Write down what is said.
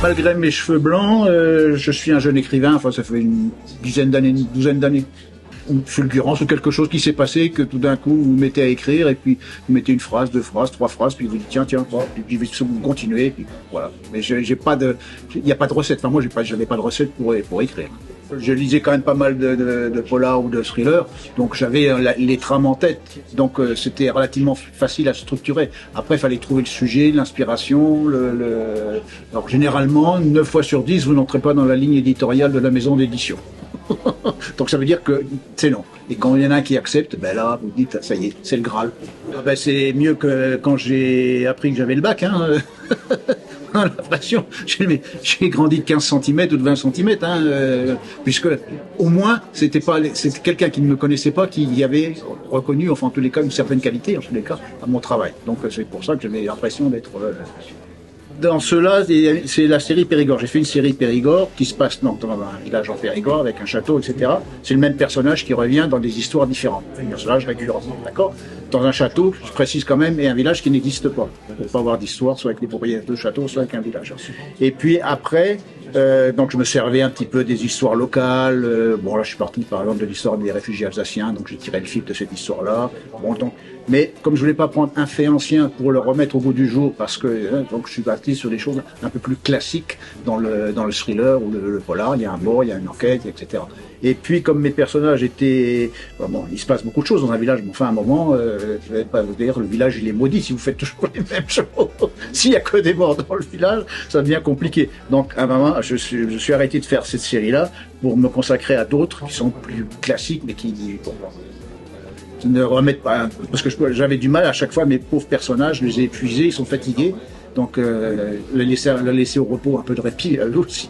Malgré mes cheveux blancs, je suis un jeune écrivain, enfin ça fait une douzaine d'années. Une fulgurance ou quelque chose qui s'est passé, que tout d'un coup vous vous mettez à écrire, et puis vous mettez une phrase, deux phrases, trois phrases, puis vous dites tiens, et puis vous continuez, et puis voilà. Mais j'ai pas de, il n'y a pas de recette, enfin moi j'avais pas de recette pour écrire. Je lisais quand même pas mal de polars ou de thrillers, donc j'avais les trames en tête, donc c'était relativement facile à structurer. Après, il fallait trouver le sujet, l'inspiration, Alors généralement, 9 fois sur 10, vous n'entrez pas dans la ligne éditoriale de la maison d'édition. Donc ça veut dire que c'est non. Et quand il y en a un qui accepte, ben là, vous dites, ça y est, c'est le Graal. Ben, c'est mieux que quand j'ai appris que j'avais le bac, hein. L'impression, j'ai grandi de 15 cm ou de 20 cm, hein, puisque au moins c'était quelqu'un qui ne me connaissait pas qui avait reconnu, enfin en tous les cas, une certaine qualité, en tous les cas, à mon travail. Donc c'est pour ça que j'avais l'impression d'être... Dans ceux-là, c'est la série Périgord. J'ai fait une série Périgord qui se passe dans un village en Périgord avec un château, etc. C'est le même personnage qui revient dans des histoires différentes. Un personnage récurrent, d'accord? Dans un château, je précise quand même, et un village qui n'existe pas. Il ne faut pas avoir d'histoire, soit avec les propriétaires de château, soit avec un village. Et puis après, donc je me servais un petit peu des histoires locales. Bon là, je suis parti par exemple de l'histoire des réfugiés alsaciens, donc j'ai tiré le fil de cette histoire-là. Bon, donc, mais comme je voulais pas prendre un fait ancien pour le remettre au goût du jour, parce que donc je suis parti sur des choses un peu plus classiques dans le thriller ou le polar. Il y a un mort, il y a une enquête, etc. Et puis comme mes personnages étaient, bon, il se passe beaucoup de choses dans un village, mais enfin à un moment, je vais pas vous dire, le village il est maudit si vous faites toujours les mêmes choses. S'il y a que des morts dans le village, ça devient compliqué. Donc à un moment, je suis arrêté de faire cette série-là pour me consacrer à d'autres qui sont plus classiques, mais qui ne remettent pas, parce que j'avais du mal à chaque fois, mes pauvres personnages, je les ai épuisés, ils sont fatigués, donc le laisser au repos, un peu de répit, eux aussi.